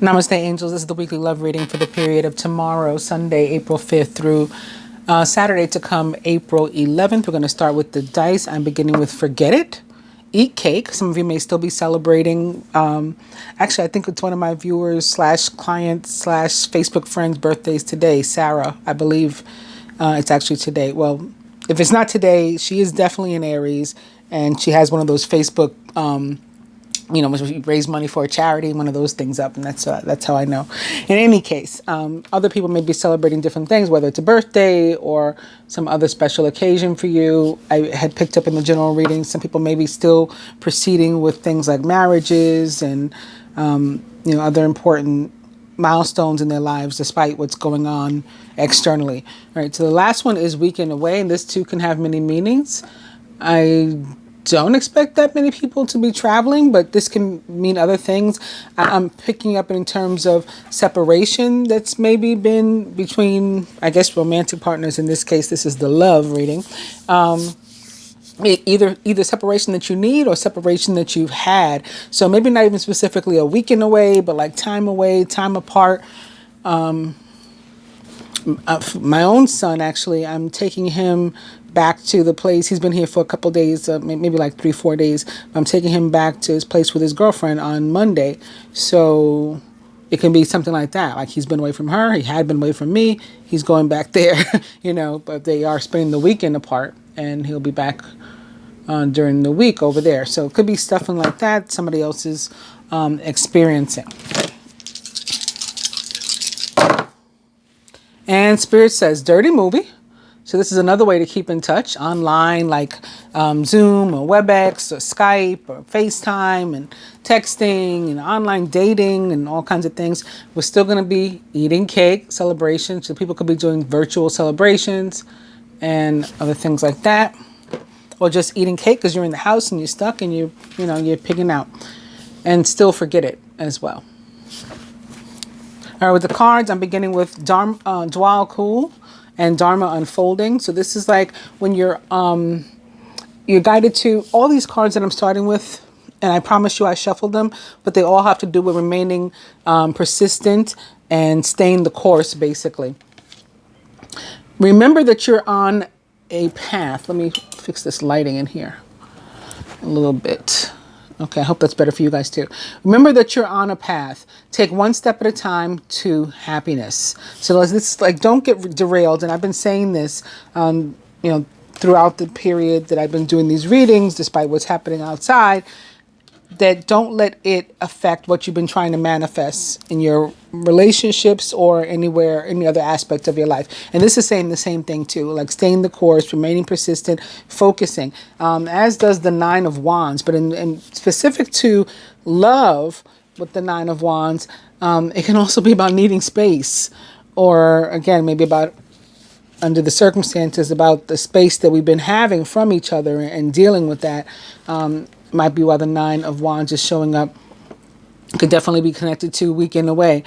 Namaste, angels. This is the weekly love reading for the period of tomorrow, Sunday, April 5th through Saturday to come, April 11th. We're going to start with the dice. I'm beginning with Forget It. Eat cake. Some of you may still be celebrating. Actually, I think it's one of my viewers slash clients slash Facebook friends' birthdays today. Sarah, I believe it's actually today. Well, if it's not today, she is definitely in Aries, and she has one of those Facebook we raise money for a charity, one of those things up, and that's how I know. In any case, other people may be celebrating different things, whether it's a birthday or some other special occasion for you. I had picked up in the general reading, some people may be still proceeding with things like marriages and other important milestones in their lives despite what's going on externally. All right, so the last one is Weekend Away, and this too can have many meanings. I don't expect that many people to be traveling, but this can mean other things. I'm picking up in terms of separation that's maybe been between, I guess, romantic partners. In this case, this is the love reading. Either separation that you need or separation that you've had. So maybe not even specifically a weekend away, but like time away, time apart. My own son, actually, I'm taking him back to the place. He's been here for a couple days, maybe like 3-4 days. I'm taking him back to his place with his girlfriend on Monday. So it can be something like that. Like he's been away from her. He had been away from me. He's going back there, but they are spending the weekend apart, and he'll be back during the week over there. So it could be stuff like that somebody else is experiencing. And Spirit says, dirty movie. So this is another way to keep in touch online, like Zoom or WebEx or Skype or FaceTime and texting and online dating and all kinds of things. We're still going to be eating cake celebrations. So people could be doing virtual celebrations and other things like that. Or just eating cake because you're in the house and you're stuck and you're pigging out. And still forget it as well. All right, with the cards, I'm beginning with Dwal Kul and Dharma Unfolding. So this is like when you're guided to all these cards that I'm starting with, and I promise you I shuffled them, but they all have to do with remaining persistent and staying the course, basically. Remember that you're on a path. Let me fix this lighting in here a little bit. Okay, I hope that's better for you guys too. Remember that you're on a path. Take one step at a time to happiness. So this, like, don't get derailed. And I've been saying this, throughout the period that I've been doing these readings, despite what's happening outside, that don't let it affect what you've been trying to manifest in your relationships or anywhere, any other aspect of your life. And this is saying the same thing too, like staying the course, remaining persistent, focusing, as does the Nine of Wands. But in specific to love with the Nine of Wands, it can also be about needing space, or again, maybe about, under the circumstances, about the space that we've been having from each other and dealing with that. Might be why the Nine of Wands is showing up. Could definitely be connected to Weekend Away.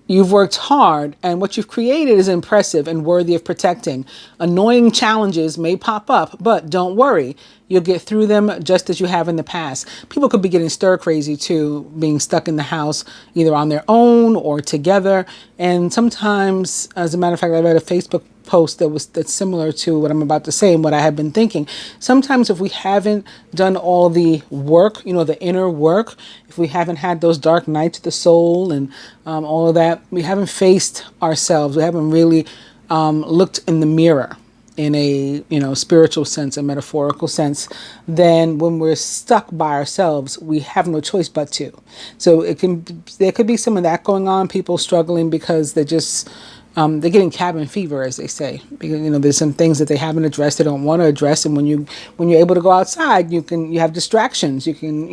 You've worked hard, and what you've created is impressive and worthy of protecting. Annoying challenges may pop up, but don't worry. You'll get through them just as you have in the past. People could be getting stir crazy too, being stuck in the house, either on their own or together. And sometimes, as a matter of fact, I read a Facebook post that's similar to what I'm about to say and what I have been thinking. Sometimes if we haven't done all the work, the inner work, if we haven't had those dark nights of the soul and all of that, we haven't faced ourselves. We haven't really looked in the mirror in a spiritual sense, a metaphorical sense. Then when we're stuck by ourselves, we have no choice but to. So there could be some of that going on. People struggling because they're just they're getting cabin fever, as they say, because there's some things that they haven't addressed, they don't want to address. And when you're able to go outside, you have distractions. You can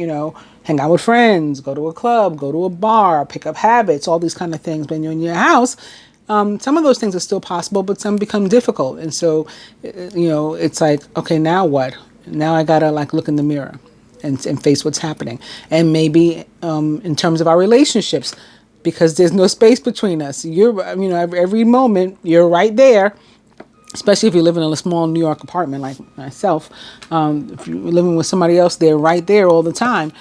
hang out with friends, go to a club, go to a bar, pick up habits, all these kind of things. When you're in your house, some of those things are still possible, but some become difficult. And so it's like, okay, now what? Now I gotta look in the mirror and face what's happening. And maybe in terms of our relationships, because there's no space between us. Every moment you're right there, especially if you live in a small New York apartment like myself. If you're living with somebody else, they're right there all the time.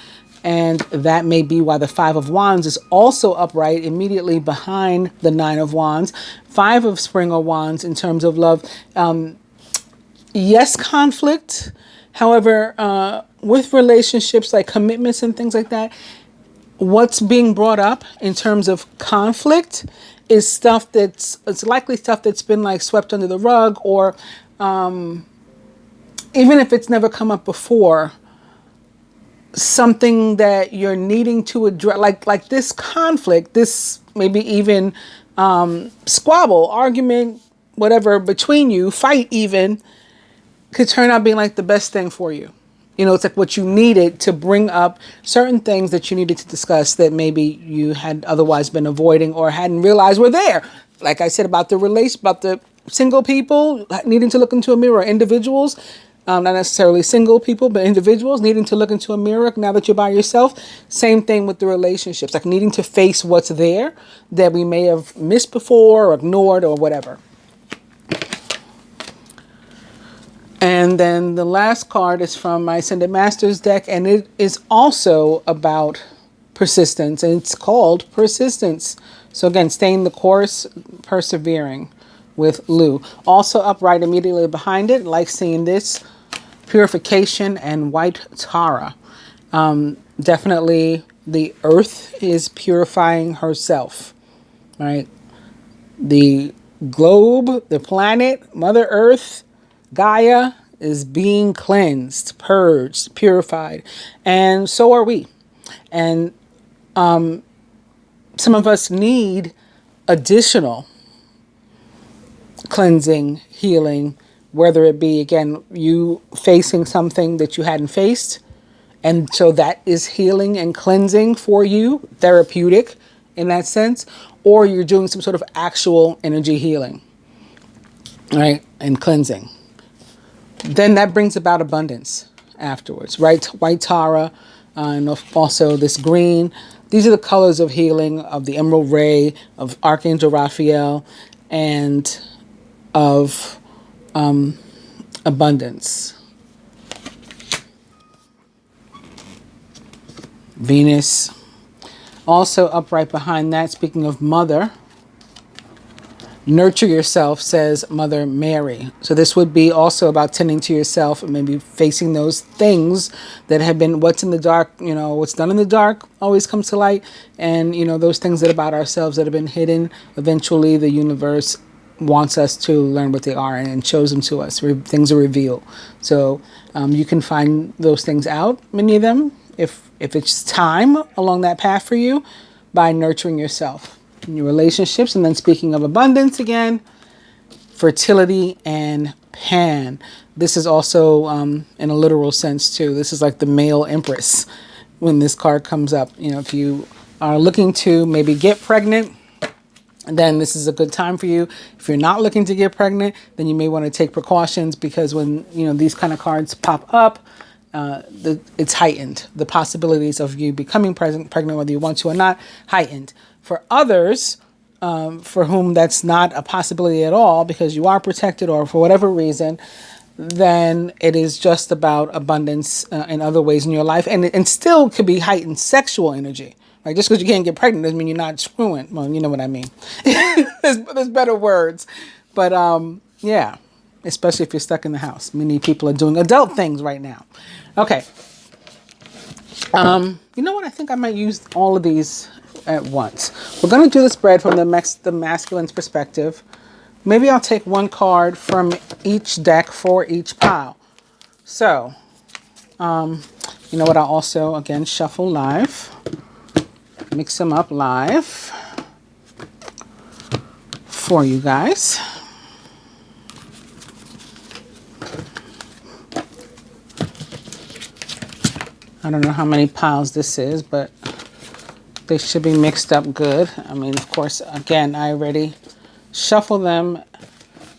And that may be why the Five of Wands is also upright immediately behind the Nine of Wands. Five of Spring of Wands in terms of love. Yes, conflict. However, with relationships like commitments and things like that, what's being brought up in terms of conflict is stuff it's likely stuff that's been like swept under the rug, or even if it's never come up before, something that you're needing to address, like this conflict, this maybe even squabble, argument, whatever between you, fight even, could turn out being like the best thing for you. You know, it's like what you needed to bring up certain things that you needed to discuss that maybe you had otherwise been avoiding or hadn't realized were there. Like I said about the single people needing to look into a mirror, individuals, not necessarily single people, but individuals needing to look into a mirror now that you're by yourself. Same thing with the relationships, like needing to face what's there that we may have missed before or ignored or whatever. And then the last card is from my Ascended Masters deck, and it is also about persistence, and it's called Persistence. So again, staying the course, persevering with Lou. Also upright immediately behind it, like seeing this, Purification and White Tara. Definitely the earth is purifying herself, right? The globe, the planet, Mother Earth, Gaia is being cleansed, purged, purified, and so are we. And some of us need additional cleansing, healing, whether it be, again, you facing something that you hadn't faced, and so that is healing and cleansing for you, therapeutic in that sense, or you're doing some sort of actual energy healing, right, and cleansing. Then that brings about abundance afterwards, right? White Tara, and also this green. These are the colors of healing, of the Emerald Ray, of Archangel Raphael, and of abundance. Venus. Also upright behind that, speaking of mother, nurture yourself, says Mother Mary. So this would be also about tending to yourself and maybe facing those things that have been, what's in the dark, you know, what's done in the dark always comes to light. And, you know, those things that about ourselves that have been hidden, eventually the universe wants us to learn what they are and shows them to us. Things are revealed. So you can find those things out, many of them, if it's time along that path for you, by nurturing yourself in your relationships. And then speaking of abundance again, fertility and Pan. This is also in a literal sense too. This is like the male empress when this card comes up. You know, if you are looking to maybe get pregnant, then this is a good time for you. If you're not looking to get pregnant, then you may want to take precautions, because when, you know, these kind of cards pop up, it's heightened. The possibilities of you becoming pregnant, whether you want to or not, heightened. For others, for whom that's not a possibility at all, because you are protected or for whatever reason, then it is just about abundance in other ways in your life. And still could be heightened sexual energy. Like, just because you can't get pregnant doesn't mean you're not screwing. Well, you know what I mean. there's better words. But yeah, especially if you're stuck in the house. Many people are doing adult things right now. Okay. You know what? I think I might use all of these at once. We're going to do the spread from the masculine's perspective. Maybe I'll take one card from each deck for each pile. So, you know what? I'll also, again, shuffle live. Mix them up live for you guys. I don't know how many piles this is, but they should be mixed up good. I mean, of course, again, I already shuffle them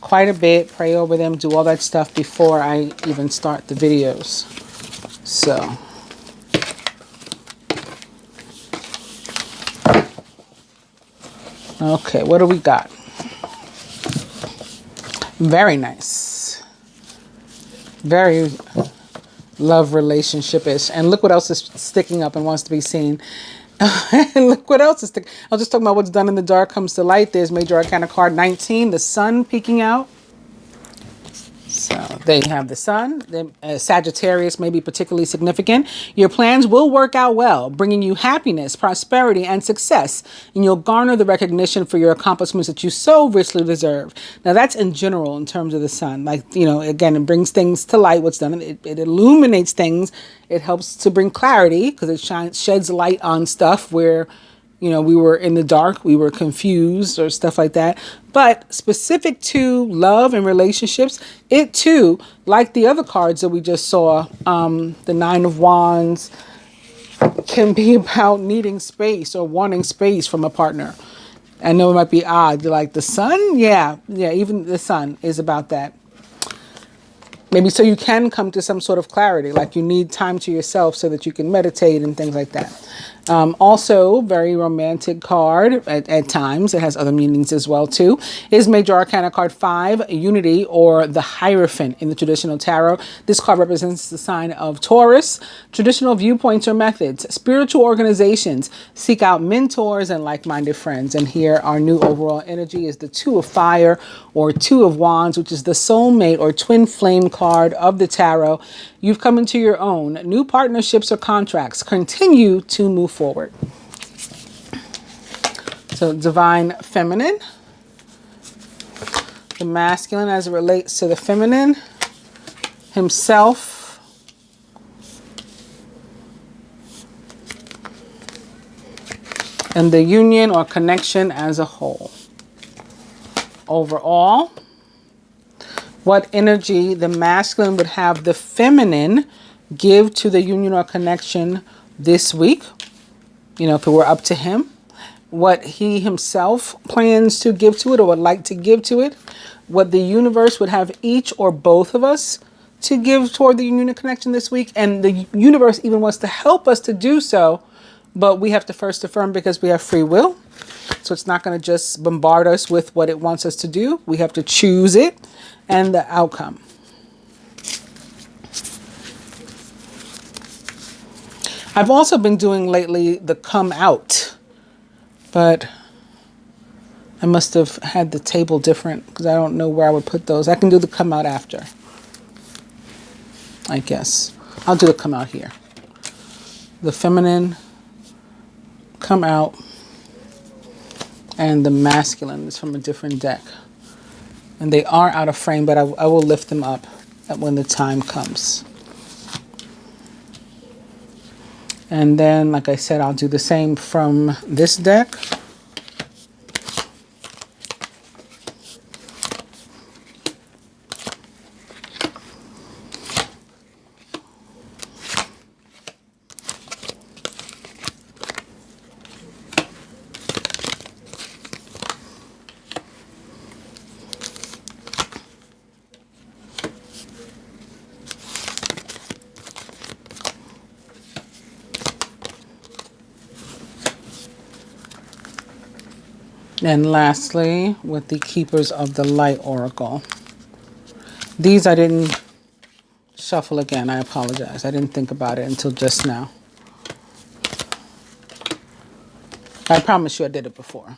quite a bit, pray over them, do all that stuff before I even start the videos. So, okay, what do we got? Very nice. Very, love relationship is. And look what else is sticking up and wants to be seen. And look what else is sticking. I was just talking about what's done in the dark comes to light. There's Major Arcana card 19, the sun peeking out. So there you have the sun. Sagittarius may be particularly significant. Your plans will work out well, bringing you happiness, prosperity, and success. And you'll garner the recognition for your accomplishments that you so richly deserve. Now that's in general in terms of the sun. Like, you know, again, it brings things to light. What's done, it illuminates things. It helps to bring clarity because it sheds light on stuff where, you know, we were in the dark, we were confused or stuff like that. But specific to love and relationships, it too, like the other cards that we just saw, the Nine of Wands, can be about needing space or wanting space from a partner. I know it might be odd, like the sun, yeah, even the sun is about that. Maybe so you can come to some sort of clarity, like you need time to yourself so that you can meditate and things like that. Also, very romantic card at times. It has other meanings as well, too. Is Major Arcana card 5, Unity, or the Hierophant in the traditional tarot. This card represents the sign of Taurus. Traditional viewpoints or methods. Spiritual organizations seek out mentors and like-minded friends. And here, our new overall energy is the Two of Fire or Two of Wands, which is the soulmate or twin flame card of the tarot. You've come into your own. New partnerships or contracts continue to move forward. So divine feminine. The masculine as it relates to the feminine. Himself. And the union or connection as a whole. Overall, what energy the masculine would have the feminine give to the union or connection this week, you know, if it were up to him, what he himself plans to give to it or would like to give to it, what the universe would have each or both of us to give toward the union connection this week. And the universe even wants to help us to do so, but we have to first affirm because we have free will. So it's not going to just bombard us with what it wants us to do. We have to choose it and the outcome. I've also been doing lately the come out, but I must have had the table different because I don't know where I would put those. I can do the come out after, I guess. I'll do the come out here. The feminine, come out, and the masculine is from a different deck. And they are out of frame, but I will lift them up when the time comes. And then, like I said, I'll do the same from this deck. And lastly, with the Keepers of the Light Oracle. These I didn't shuffle again. I apologize. I didn't think about it until just now. I promise you I did it before.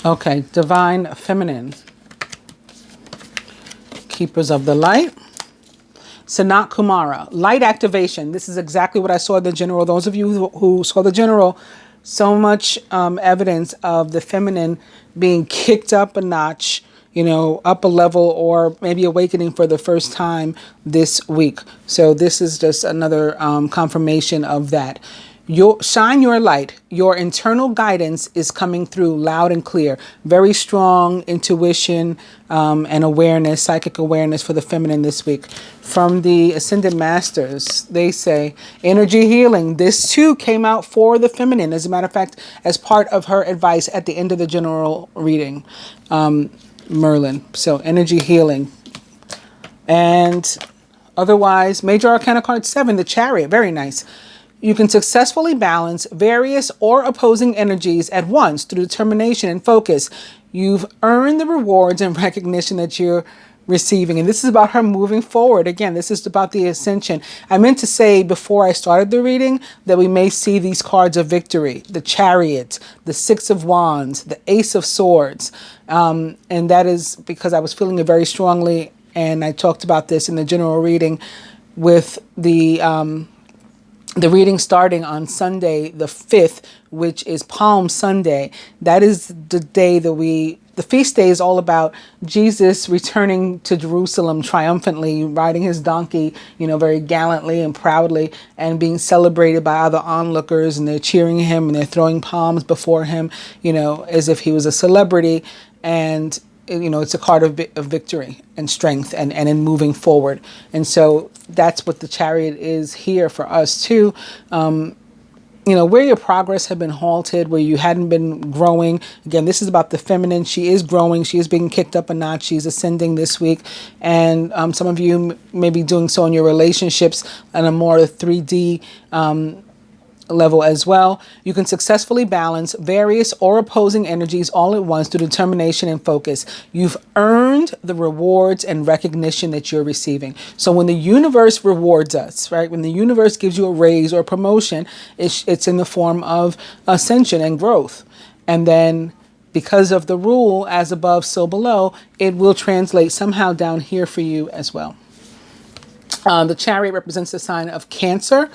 Okay, Divine Feminine. Keepers of the Light. Sanat Kumara. Light activation. This is exactly what I saw in the general. Those of you who saw the general, so much evidence of the feminine being kicked up a notch, you know, up a level, or maybe awakening for the first time this week. So this is just another confirmation of that. Shine your light. Your internal guidance is coming through loud and clear. Very strong intuition and awareness, psychic awareness for the feminine this week. From the Ascended Masters, they say energy healing. This too came out for the feminine. As a matter of fact, as part of her advice at the end of the general reading. Merlin. So energy healing. And otherwise, Major Arcana card 7, the Chariot. Very nice. You can successfully balance various or opposing energies at once through determination and focus. You've earned the rewards and recognition that you're receiving. And this is about her moving forward. Again, this is about the ascension. I meant to say before I started the reading that we may see these cards of victory. The Chariot, the Six of Wands, the Ace of Swords. And that is because I was feeling it very strongly. And I talked about this in the general reading with the reading starting on Sunday, the 5th, which is Palm Sunday. That is the day that the feast day is all about Jesus returning to Jerusalem triumphantly, riding his donkey, very gallantly and proudly, and being celebrated by other onlookers, and they're cheering him and they're throwing palms before him, as if he was a celebrity. And it's a card of victory and strength and in moving forward. And so that's what the Chariot is here for us too. Where your progress had been halted, where you hadn't been growing. Again, this is about the feminine. She is growing. She is being kicked up a notch. She's ascending this week. And some of you may be doing so in your relationships on a more 3D level as well. You can successfully balance various or opposing energies all at once through determination and focus. You've earned the rewards and recognition that you're receiving. So when the universe rewards us, right? When the universe gives you a raise or a promotion, it's in the form of ascension and growth. And then because of the rule, as above, so below, it will translate somehow down here for you as well. The Chariot represents the sign of Cancer.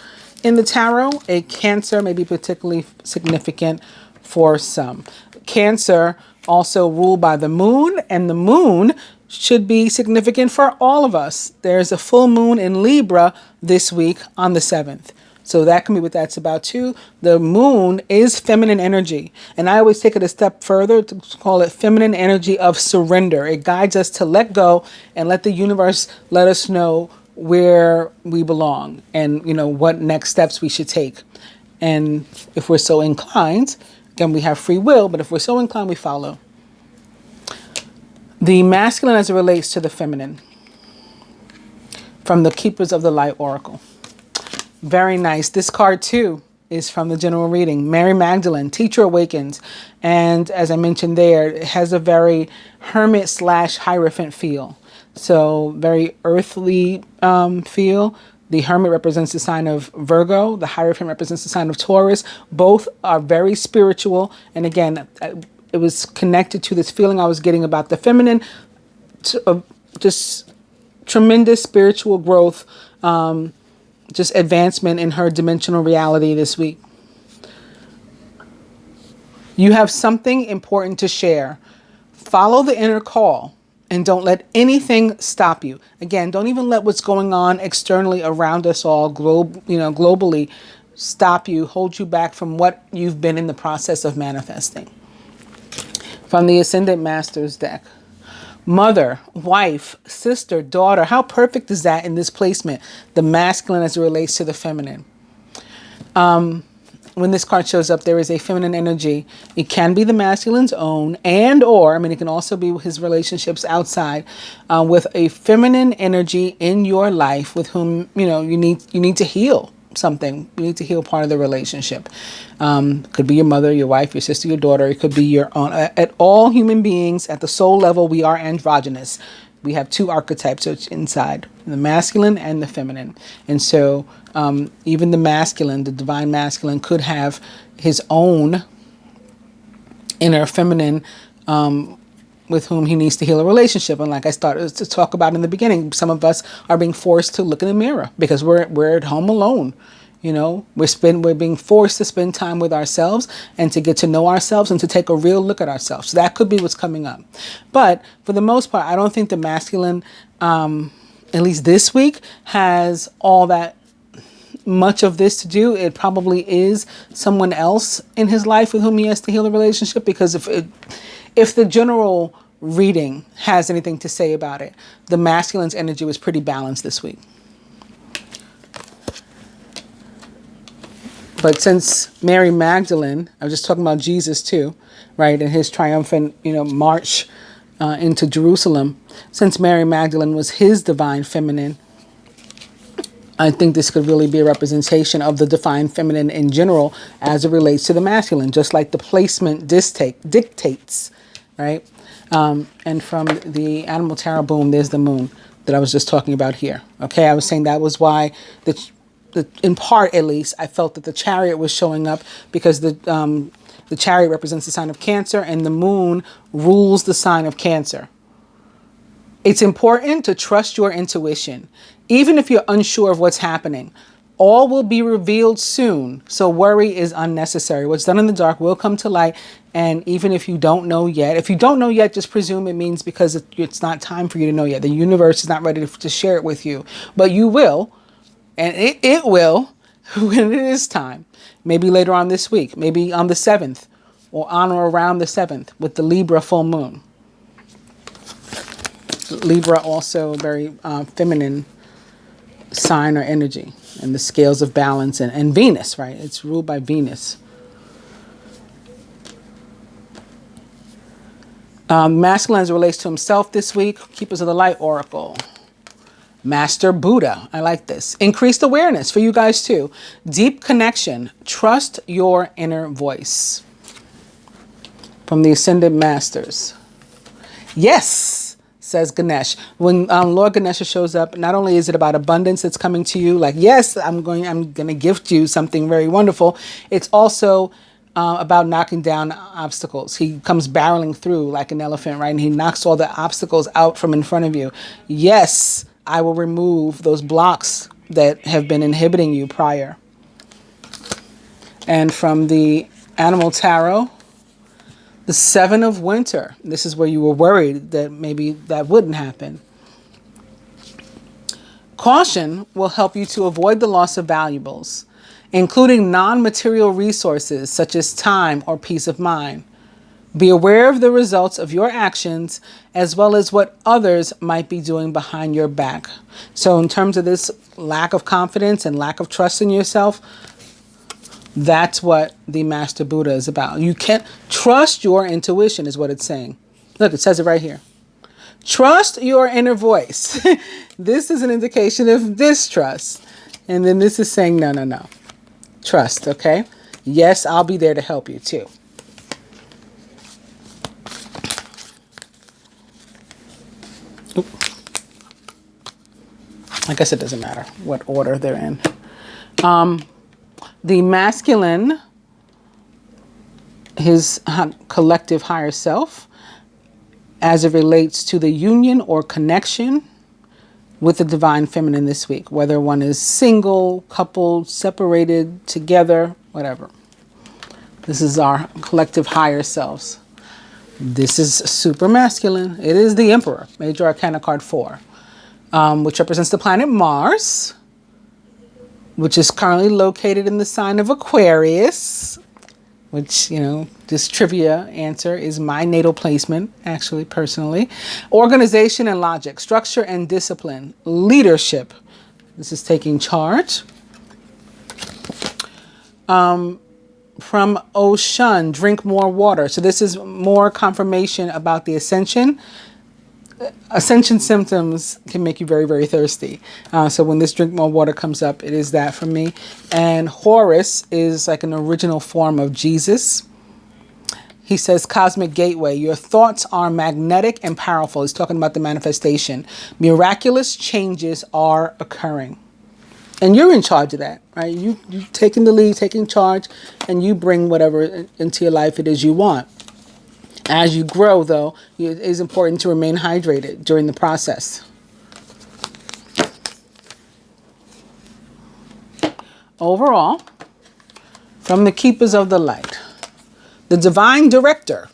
In the tarot, a Cancer may be particularly significant for some. Cancer also ruled by the moon, and the moon should be significant for all of us. There's a full moon in Libra this week on the 7th. So that can be what that's about too. The moon is feminine energy. And I always take it a step further to call it feminine energy of surrender. It guides us to let go and let the universe let us know where we belong and what next steps we should take. And if we're so inclined, again, we have free will, but if we're so inclined, we follow. The masculine as it relates to the feminine from the Keepers of the Light Oracle. Very nice. This card too is from the general reading. Mary Magdalene, Teacher Awakens. And as I mentioned there, it has a very hermit/hierophant feel. So very earthly feel. The Hermit represents the sign of Virgo. The Hierophant represents the sign of Taurus. Both are very spiritual. And again, it was connected to this feeling I was getting about the feminine. Just tremendous spiritual growth. Just advancement in her dimensional reality this week. You have something important to share. Follow the inner call. And don't let anything stop you. Again, don't even let what's going on externally around us all, globally, stop you, hold you back from what you've been in the process of manifesting. From the Ascendant Masters deck. Mother, wife, sister, daughter. How perfect is that in this placement? The masculine as it relates to the feminine. When this card shows up, there is a feminine energy. It can be the masculine's own it can also be his relationships outside with a feminine energy in your life with whom, you need to heal something. You need to heal part of the relationship. Could be your mother, your wife, your sister, your daughter. It could be your own. At all human beings, at the soul level, we are androgynous. We have two archetypes inside, the masculine and the feminine. And so even the masculine, the divine masculine, could have his own inner feminine with whom he needs to heal a relationship. And like I started to talk about in the beginning, some of us are being forced to look in the mirror because we're at home alone. We're being forced to spend time with ourselves and to get to know ourselves and to take a real look at ourselves. So that could be what's coming up. But for the most part, I don't think the masculine, at least this week, has all that much of this to do. It probably is someone else in his life with whom he has to heal the relationship, because if the general reading has anything to say about it, the masculine's energy was pretty balanced this week. But since Mary Magdalene, I was just talking about Jesus too, right? And his triumphant, march into Jerusalem. Since Mary Magdalene was his divine feminine, I think this could really be a representation of the divine feminine in general as it relates to the masculine, just like the placement dictates, right? And from the animal tarot, boom, there's the moon that I was just talking about here. Okay, I was saying that was why, in part at least, I felt that the chariot was showing up, because the chariot represents the sign of Cancer, and the moon rules the sign of Cancer. It's important to trust your intuition, even if you're unsure of what's happening. All will be revealed soon, so worry is unnecessary. What's done in the dark will come to light, and even if you don't know yet, just presume it means because it's not time for you to know yet. The universe is not ready to share it with you, but you will, and it will when it is time. Maybe later on this week, maybe on the 7th, or on or around the 7th with the Libra full moon. Libra also a very feminine sign or energy, and the scales of balance, and Venus, right? It's ruled by Venus. Masculine as it relates to himself this week, Keepers of the Light Oracle. Master Buddha, I like this. Increased awareness for you guys too. Deep connection, trust your inner voice. From the Ascended Masters. Yes, says Ganesh. When Lord Ganesha shows up, not only is it about abundance that's coming to you, like, yes, I'm going to gift you something very wonderful. It's also about knocking down obstacles. He comes barreling through like an elephant, right? And he knocks all the obstacles out from in front of you. Yes, I will remove those blocks that have been inhibiting you prior. And from the Animal Tarot, the Seven of Winter. This is where you were worried that maybe that wouldn't happen. Caution will help you to avoid the loss of valuables, including non-material resources such as time or peace of mind. Be aware of the results of your actions as well as what others might be doing behind your back. So in terms of this lack of confidence and lack of trust in yourself, that's what the Master Buddha is about. You can't trust your intuition is what it's saying. Look, it says it right here. Trust your inner voice. This is an indication of distrust. And then this is saying, no. Trust, okay? Yes, I'll be there to help you too. Oop. I guess it doesn't matter what order they're in. The masculine, his collective higher self, as it relates to the union or connection with the divine feminine this week, whether one is single, coupled, separated, together, whatever. This is our collective higher selves. This is super masculine. It is the Emperor, Major Arcana card 4, which represents the planet Mars, which is currently located in the sign of Aquarius, which, this trivia answer is my natal placement, actually, personally. Organization and logic, structure and discipline, leadership. This is taking charge. From Oshun, drink more water. So this is more confirmation about the ascension. Ascension symptoms can make you very, very thirsty. So when this drink more water comes up, it is that for me. And Horus is like an original form of Jesus. He says, cosmic gateway, your thoughts are magnetic and powerful. He's talking about the manifestation. Miraculous changes are occurring. And you're in charge of that, right? You taking the lead, taking charge, and you bring whatever into your life it is you want. As you grow, though, it is important to remain hydrated during the process. Overall, from the Keepers of the Light, the Divine Director,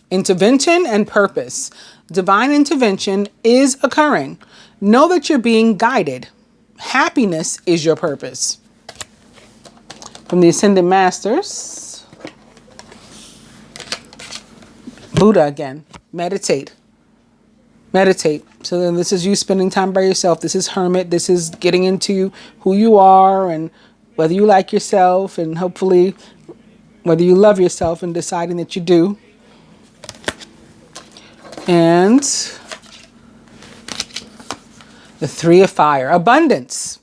intervention and purpose. Divine intervention is occurring. Know that you're being guided. Happiness is your purpose. From the Ascended Masters, Buddha again, meditate. Meditate. So then this is you spending time by yourself. This is hermit. This is getting into who you are and whether you like yourself, and hopefully whether you love yourself and deciding that you do. And the Three of Fire. Abundance.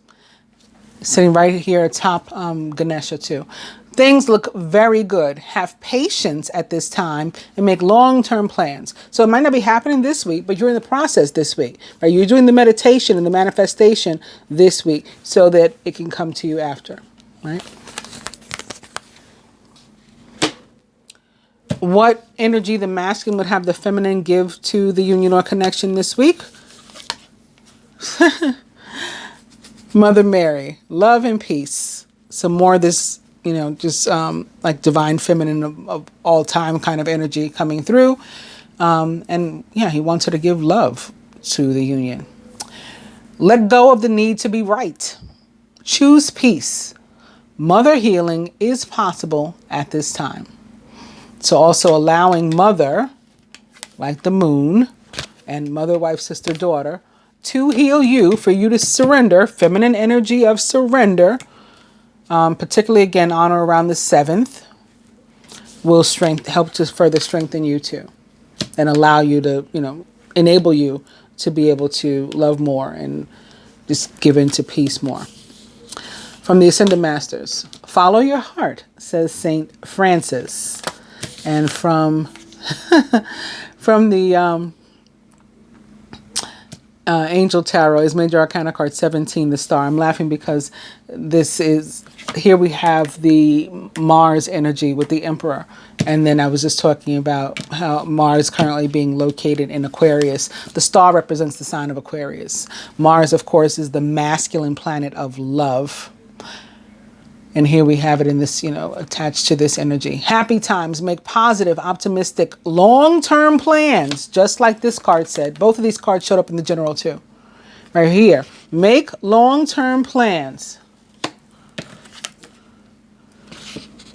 Sitting right here atop Ganesha too. Things look very good. Have patience at this time and make long-term plans. So it might not be happening this week, but you're in the process this week. Right? You're doing the meditation and the manifestation this week so that it can come to you after. Right? What energy the masculine would have the feminine give to the union or connection this week? Mother Mary, love and peace. Some more of this, just like divine feminine of all time kind of energy coming through. And yeah, he wants her to give love to the union. Let go of the need to be right. Choose peace. Mother healing is possible at this time. So also allowing mother, like the moon, and mother, wife, sister, daughter, to heal you, for you to surrender, feminine energy of surrender, particularly again, honor around the 7th, will help to further strengthen you too, and allow you to, enable you to be able to love more and just give into peace more. From the Ascended Masters, follow your heart, says Saint Francis. And from the Angel Tarot is Major Arcana card 17, the Star. I'm laughing because here we have the Mars energy with the Emperor. And then I was just talking about how Mars currently being located in Aquarius. The star represents the sign of Aquarius. Mars, of course, is the masculine planet of love. And here we have it in this, attached to this energy. Happy times, make positive, optimistic, long-term plans, just like this card said. Both of these cards showed up in the general too. Right here. Make long-term plans.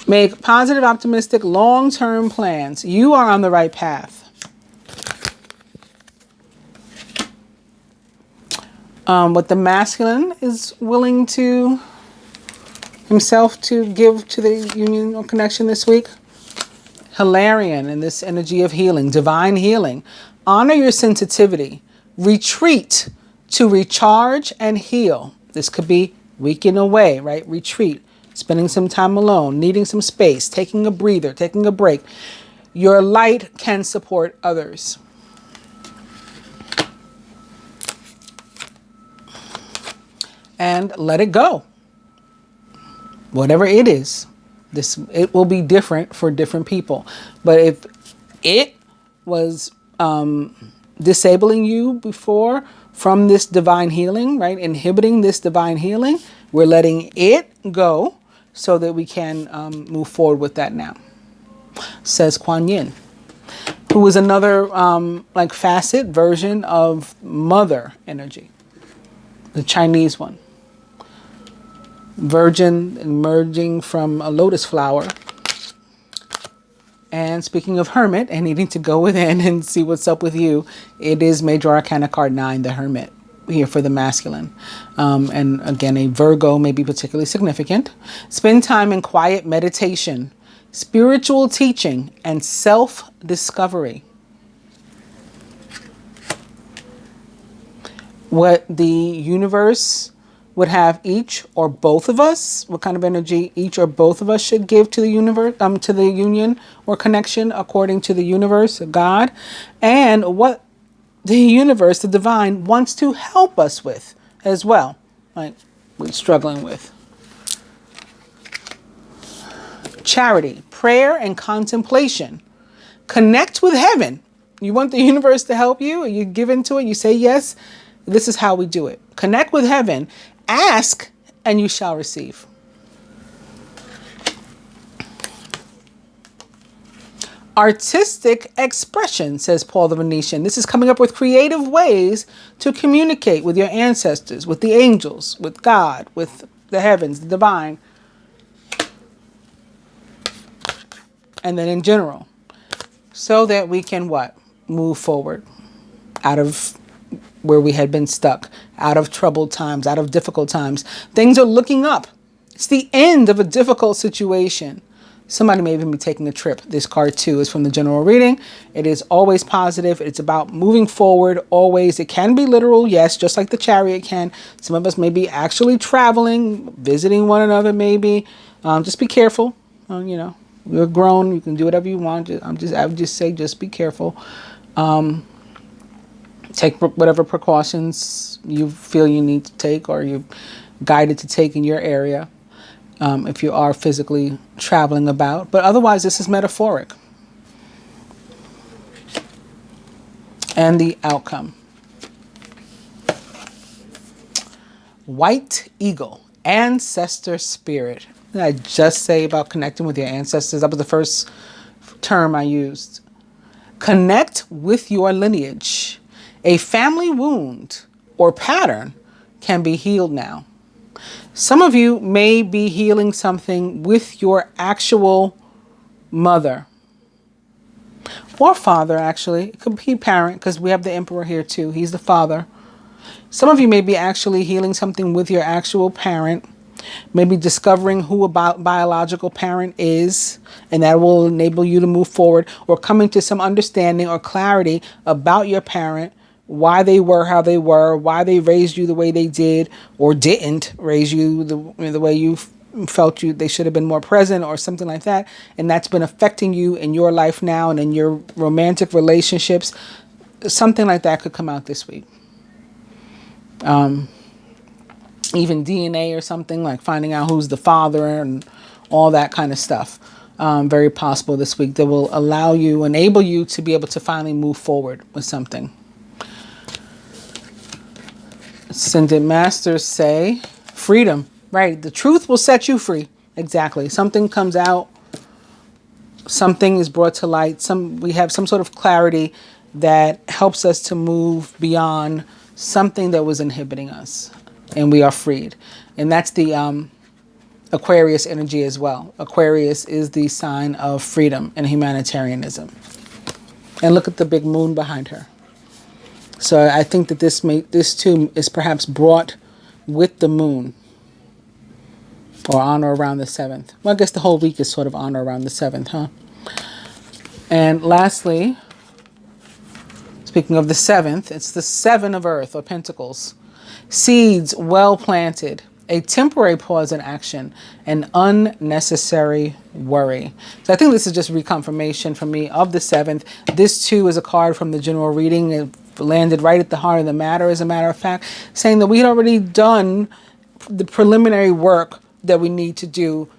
Make positive, optimistic, long-term plans. You are on the right path. What the masculine is willing to himself to give to the union or connection this week. Hilarion in this energy of healing, divine healing. Honor your sensitivity. Retreat to recharge and heal. This could be weeking away, right? Retreat, spending some time alone, needing some space, taking a breather, taking a break. Your light can support others. And let it go. Whatever it is, it will be different for different people. But if it was disabling you before from this divine healing, right, inhibiting this divine healing, we're letting it go so that we can move forward with that now, says Kuan Yin, who is another facet version of mother energy, the Chinese one. Virgin emerging from a lotus flower. And speaking of hermit and needing to go within and see what's up with you, it is Major Arcana card 9, the Hermit, here for the masculine. And again, a Virgo may be particularly significant. Spend time in quiet meditation, spiritual teaching, and self-discovery. What the universe would have each or both of us, what kind of energy each or both of us should give to the universe, to the union or connection according to the universe, God, and what the universe, the divine, wants to help us with as well, like we're struggling with. Charity, prayer, and contemplation. Connect with heaven. You want the universe to help you, you give into it, you say yes. This is how we do it. Connect with heaven. Ask and you shall receive. Artistic expression, says Paul the Venetian. This is coming up with creative ways to communicate with your ancestors, with the angels, with God, with the heavens, the divine. And then in general. So that we can what? Move forward out of where we had been stuck, out of troubled times, out of difficult times. Things are looking up. It's the end of a difficult situation. Somebody may even be taking a trip. This card too is from the general reading. It is always positive. It's about moving forward always. It can be literal, yes, just like the Chariot can. Some of us may be actually traveling, visiting one another maybe. Just be careful. You know, you're grown. You can do whatever you want. I would just say just be careful. Take whatever precautions you feel you need to take or you're guided to take in your area. If you are physically traveling about. But otherwise, this is metaphoric. And the outcome. White eagle, ancestor spirit. What did I just say about connecting with your ancestors? That was the first term I used. Connect with your lineage. A family wound or pattern can be healed now. Some of you may be healing something with your actual mother or father, actually. It could be parent because we have the emperor here too. He's the father. Some of you may be actually healing something with your actual parent, maybe discovering who a biological parent is, and that will enable you to move forward, or coming to some understanding or clarity about your parent, why they were how they were, why they raised you the way they did or didn't raise you the way you felt they should have been more present or something like that. And that's been affecting you in your life now and in your romantic relationships. Something like that could come out this week. Even DNA or something, like finding out who's the father and all that kind of stuff. Very possible this week that will enable you to be able to finally move forward with something. Ascended Masters say freedom, right? The truth will set you free. Exactly. Something comes out. Something is brought to light. We have some sort of clarity that helps us to move beyond something that was inhibiting us, and we are freed. And that's the Aquarius energy as well. Aquarius is the sign of freedom and humanitarianism. And look at the big moon behind her. So I think that this too is perhaps brought with the moon, or on or around the 7th. Well, I guess the whole week is sort of on or around the 7th, huh? And lastly, speaking of the 7th, it's the 7 of Earth or Pentacles. Seeds well planted, a temporary pause in action, an unnecessary worry. So I think this is just reconfirmation for me of the 7th. This too is a card from the general reading. It landed right at the heart of the matter, as a matter of fact, saying that we had already done the preliminary work that we need to do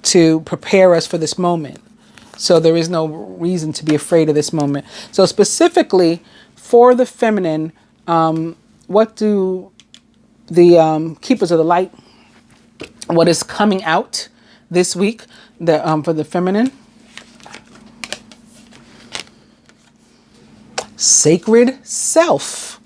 to prepare us for this moment. So there is no reason to be afraid of this moment. So specifically for the feminine, what do the keepers of the light, what is coming out this week for the feminine? Sacred self.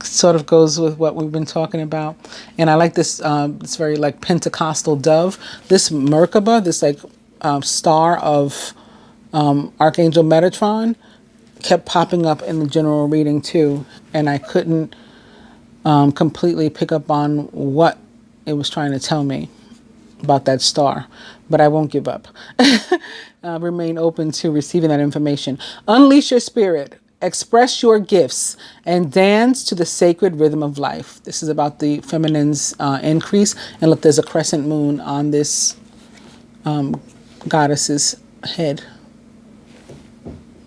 Sort of goes with what we've been talking about. And I like this, it's very like Pentecostal dove. This Merkaba, this like star of Archangel Metatron, kept popping up in the general reading too. And I couldn't completely pick up on what it was trying to tell me about that star. But I won't give up. Remain open to receiving that information. Unleash your spirit. Express your gifts and dance to the sacred rhythm of life. This is about the feminine's increase. And look, there's a crescent moon on this goddess's head.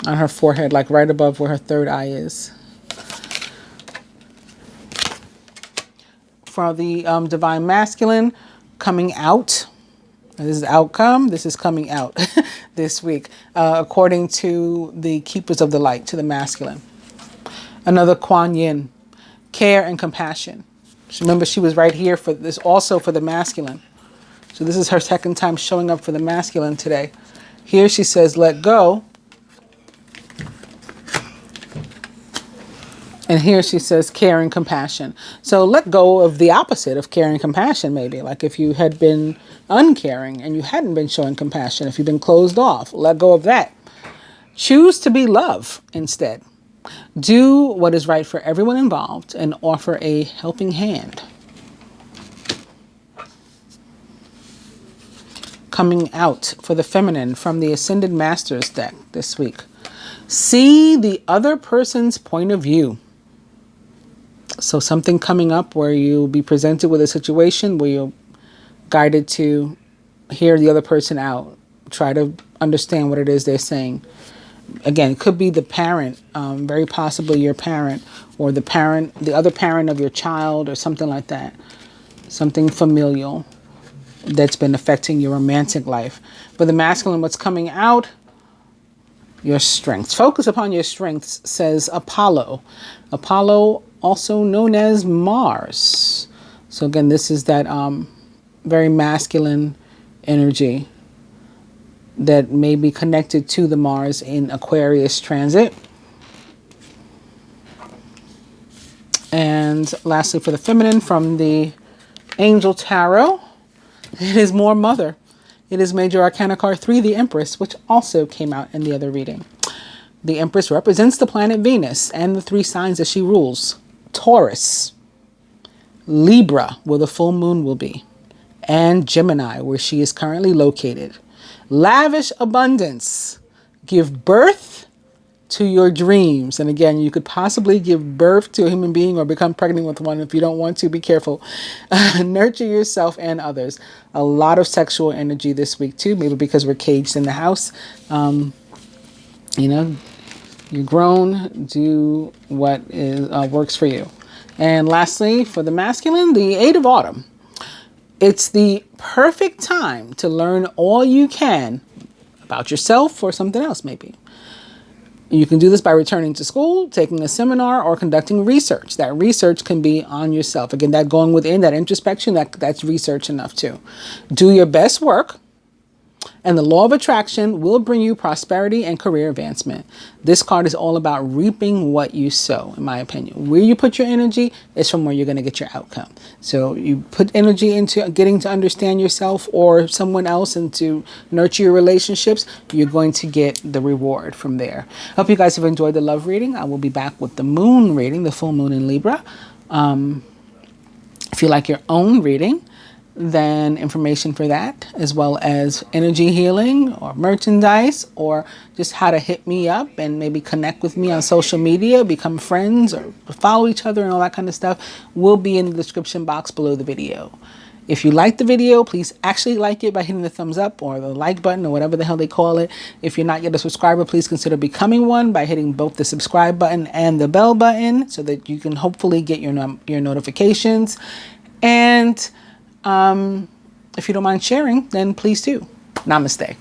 On her forehead, like right above where her third eye is. For the divine masculine, coming out. This is outcome. This is coming out this week, according to the keepers of the light, to the masculine. Another Kuan Yin, care and compassion. Remember, she was right here for this, also for the masculine. So this is her second time showing up for the masculine today. Here she says, let go. And here she says care and compassion. So let go of the opposite of care and compassion, maybe. Like if you had been uncaring and you hadn't been showing compassion, if you've been closed off, let go of that. Choose to be love instead. Do what is right for everyone involved and offer a helping hand. coming out for the feminine from the Ascended Masters deck this week. See the other person's point of view. So something coming up where you'll be presented with a situation where you're guided to hear the other person out. Try to understand what it is they're saying. Again, it could be the parent, very possibly your parent, or the other parent of your child, or something like that. Something familial that's been affecting your romantic life. For the masculine, what's coming out? Your strengths. Focus upon your strengths, says Apollo. Apollo, also known as Mars. So again, this is that very masculine energy that may be connected to the Mars in Aquarius transit. And lastly, for the feminine, from the Angel Tarot, it is more mother. It is Major Arcana card 3, the Empress, which also came out in the other reading. The Empress represents the planet Venus and the 3 signs that she rules. Taurus, Libra, where the full moon will be, and Gemini, where she is currently located. Lavish abundance. Give birth to your dreams. And again, you could possibly give birth to a human being or become pregnant with one. If you don't want to, be careful. Nurture yourself and others. A lot of sexual energy this week too, maybe because we're caged in the house. You know, you're grown, do what works for you. And lastly, for the masculine, the 8 of Autumn. It's the perfect time to learn all you can about yourself or something else maybe. You can do this by returning to school, taking a seminar, or conducting research. That research can be on yourself. Again, that going within, that introspection, that's research enough too. Do your best work, and the law of attraction will bring you prosperity and career advancement. This card is all about reaping what you sow, in my opinion. Where you put your energy is from where you're going to get your outcome. So you put energy into getting to understand yourself or someone else and to nurture your relationships, you're going to get the reward from there. Hope you guys have enjoyed the love reading. I will be back with the moon reading, the full moon in Libra. If you like your own reading, then information for that, as well as energy healing or merchandise, or just how to hit me up and maybe connect with me on social media, become friends or follow each other and all that kind of stuff, will be in the description box below the video. If you like the video, please actually like it by hitting the thumbs up or the like button or whatever the hell they call it. If you're not yet a subscriber, please consider becoming one by hitting both the subscribe button and the bell button so that you can hopefully get your notifications. And if you don't mind sharing, then please do. Namaste.